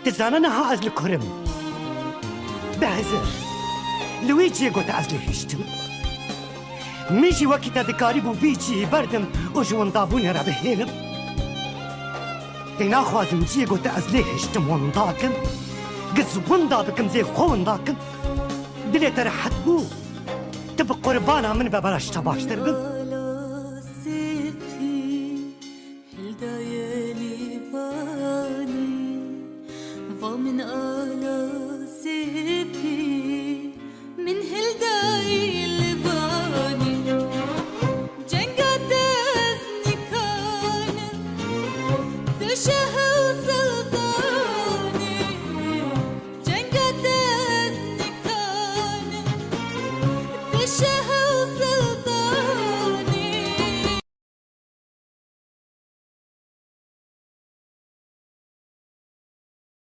تزاننا ها از الكرم بهزر لويجي قوت از لهشتم ميجي وقت دكاري بو بيجي بردم وجوان دابوني را بهيلم دينا خوازم جي قوت از لهشتم ونداكم قز وندابكم زي خونداكم دلي ترحت بو تب قربانا من ببلاش تباشتر بم ومن آلا سيبي من هالداي